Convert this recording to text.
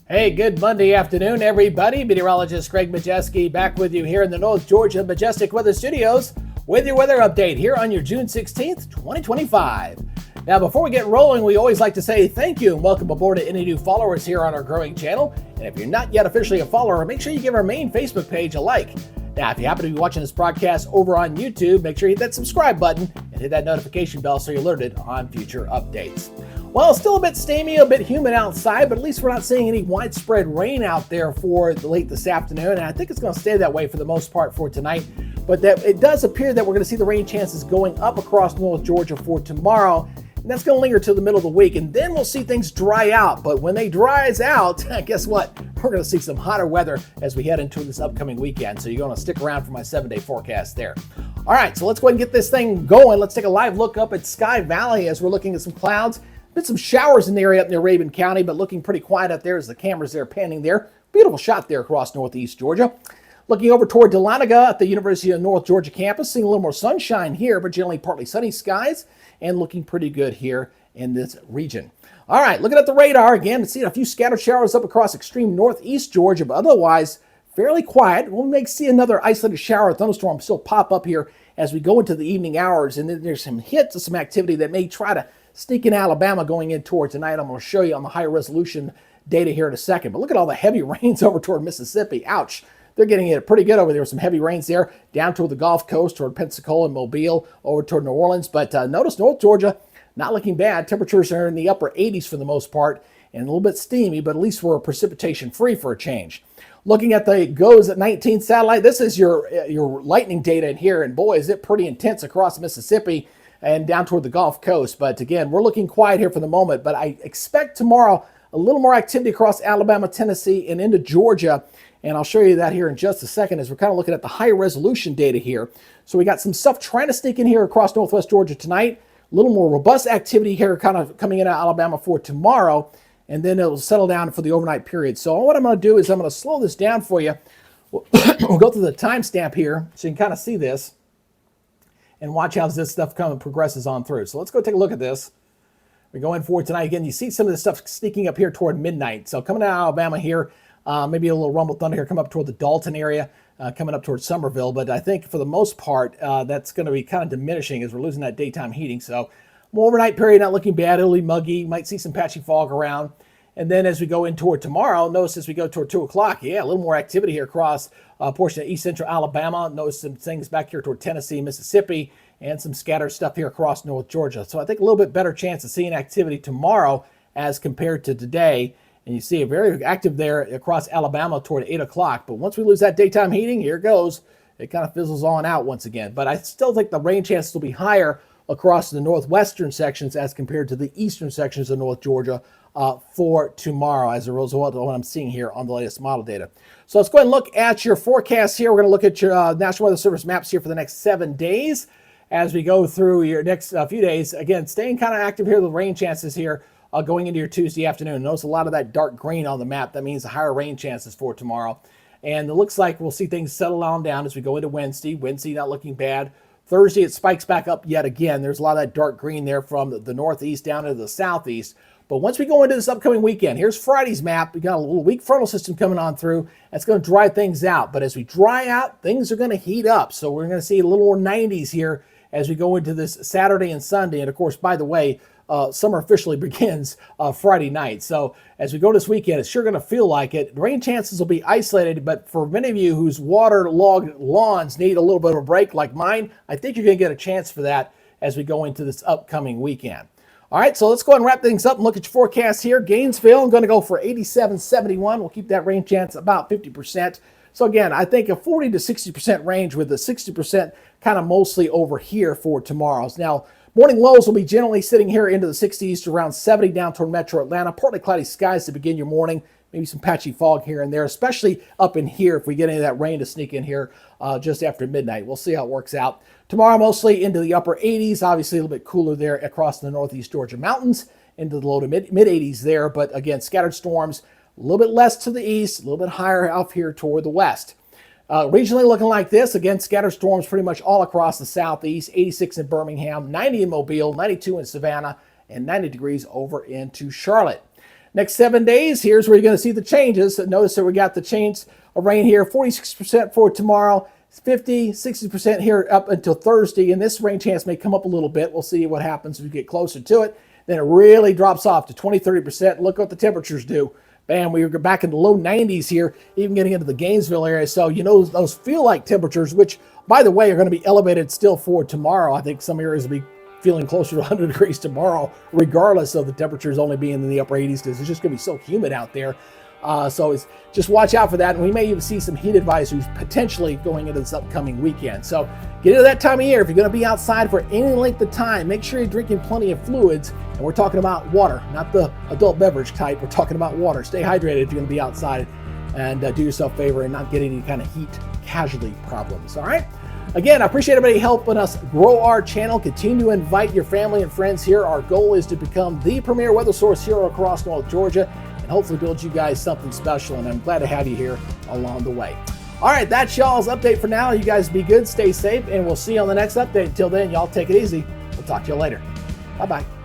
Hey, good Monday afternoon, everybody. Meteorologist Greg Majeski back with you here in the North Georgia Majestic Weather Studios with your weather update here on your June 16th, 2025. Now, before we get rolling, we always like to say thank you and welcome aboard to any new followers here on our growing channel. And if you're not yet officially a follower, make sure you give our main Facebook page a like. Now, if you happen to be watching this broadcast over on YouTube, make sure you hit that subscribe button and hit that notification bell so you're alerted on future updates. Well, still a bit steamy, a bit humid outside, but at least we're not seeing any widespread rain out there for late this afternoon. And I think it's going to stay that way for the most part for tonight. But that it does appear that we're going to see the rain chances going up across North Georgia for tomorrow. And that's going to linger till the middle of the week. And then we'll see things dry out. But when they dries out, guess what? We're going to see some hotter weather as we head into this upcoming weekend. So you're going to stick around for my 7-day forecast there. All right, so let's go ahead and get this thing going. Let's take a live look up at Sky Valley as we're looking at some clouds. Been some showers in the area up near Rabun County, but looking pretty quiet up there as the cameras there panning there. Beautiful shot there across northeast Georgia. Looking over toward Dahlonega at the University of North Georgia campus, seeing a little more sunshine here, but generally partly sunny skies and looking pretty good here in this region. All right, looking at the radar again, seeing a few scattered showers up across extreme northeast Georgia, but otherwise fairly quiet. We may see another isolated shower or thunderstorm still pop up here as we go into the evening hours, and then there's some hits of some activity that may try to sneak in Alabama going in toward tonight. I'm going to show you on the higher resolution data here in a second. But look at all the heavy rains over toward Mississippi. Ouch. They're getting it pretty good over there with some heavy rains there down toward the Gulf Coast, toward Pensacola and Mobile, over toward New Orleans. But notice North Georgia, not looking bad. Temperatures are in the upper 80s for the most part and a little bit steamy, but at least we're precipitation free for a change. Looking at the GOES at 19 satellite, this is your lightning data in here. And boy, is it pretty intense across Mississippi and down toward the Gulf Coast. But again, we're looking quiet here for the moment. But I expect tomorrow a little more activity across Alabama, Tennessee, and into Georgia. And I'll show you that here in just a second as we're kind of looking at the higher resolution data here. So we got some stuff trying to sneak in here across northwest Georgia tonight. A little more robust activity here kind of coming into Alabama for tomorrow. And then it'll settle down for the overnight period. So what I'm going to do is I'm going to slow this down for you. We'll go through the timestamp here so you can kind of see this and watch how this stuff progresses on through. So let's go take a look at this. We're going forward tonight. Again, you see some of this stuff sneaking up here toward midnight. So coming out of Alabama here, maybe a little rumble thunder here come up toward the Dalton area, coming up toward Summerville. But I think for the most part, that's going to be kind of diminishing as we're losing that daytime heating. So more overnight period, not looking bad. It'll be muggy. Might see some patchy fog around. And then as we go in toward tomorrow, notice as we go toward 2 o'clock, a little more activity here across a portion of east central Alabama. Notice some things back here toward Tennessee, Mississippi, and some scattered stuff here across North Georgia. So I think a little bit better chance of seeing activity tomorrow as compared to today. And you see a very active there across Alabama toward 8 o'clock. But once we lose that daytime heating, here it goes. It kind of fizzles on out once again. But I still think the rain chances will be higher across the northwestern sections as compared to the eastern sections of North Georgia for tomorrow as a result of what I'm seeing here on the latest model data. So let's go ahead and look at your forecast here. We're going to look at your National Weather Service maps here for the next 7 days as we go through your next few days. Again, staying kind of active here, the rain chances here going into your Tuesday afternoon. Notice a lot of that dark green on the map. That means the higher rain chances for tomorrow. And it looks like we'll see things settle on down as we go into Wednesday. Wednesday not looking bad. Thursday, it spikes back up yet again. There's a lot of that dark green there from the northeast down to the southeast. But once we go into this upcoming weekend, here's Friday's map. We got a little weak frontal system coming on through. That's going to dry things out. But as we dry out, things are going to heat up. So we're going to see a little more 90s here as we go into this Saturday and Sunday. And of course, by the way, summer officially begins Friday night. So as we go this weekend, it's sure going to feel like it. The rain chances will be isolated, but for many of you whose waterlogged lawns need a little bit of a break like mine, I think you're going to get a chance for that as we go into this upcoming weekend. All right, so let's go ahead and wrap things up and look at your forecast here. Gainesville, I'm going to go for 87-71. We'll keep that rain chance about 50%. So again, I think a 40 to 60% range with the 60% kind of mostly over here for tomorrow's. Now, morning lows will be generally sitting here into the 60s to around 70 down toward metro Atlanta. Partly cloudy skies to begin your morning. Maybe some patchy fog here and there, especially up in here if we get any of that rain to sneak in here just after midnight. We'll see how it works out. Tomorrow, mostly into the upper 80s. Obviously, a little bit cooler there across the northeast Georgia mountains, into the low to mid 80s there. But again, scattered storms, a little bit less to the east, a little bit higher out here toward the west. Regionally looking like this. Again, scattered storms pretty much all across the southeast. 86 in Birmingham, 90 in Mobile, 92 in Savannah, and 90 degrees over into Charlotte. Next 7 days, here's where you're going to see the changes. So notice that we got the chance of rain here, 46% for tomorrow, 50, 60% here up until Thursday. And this rain chance may come up a little bit. We'll see what happens as we get closer to it. Then it really drops off to 20, 30%. Look what the temperatures do. Bam, we were back in the low 90s here, even getting into the Gainesville area. So, those feel like temperatures, which, by the way, are going to be elevated still for tomorrow. I think some areas will be feeling closer to 100 degrees tomorrow, regardless of the temperatures only being in the upper 80s, because it's just going to be so humid out there. So just watch out for that. And we may even see some heat advisories potentially going into this upcoming weekend. So get into that time of year. If you're going to be outside for any length of time, make sure you're drinking plenty of fluids. And we're talking about water, not the adult beverage type. We're talking about water. Stay hydrated if you're going to be outside, and do yourself a favor and not get any kind of heat casualty problems. All right. Again, I appreciate everybody helping us grow our channel. Continue to invite your family and friends here. Our goal is to become the premier weather source here across North Georgia, and hopefully build you guys something special. And I'm glad to have you here along the way. All right, that's y'all's update for now. You guys be good, stay safe, and we'll see you on the next update. Until then, y'all take it easy. We'll talk to you later. Bye-bye.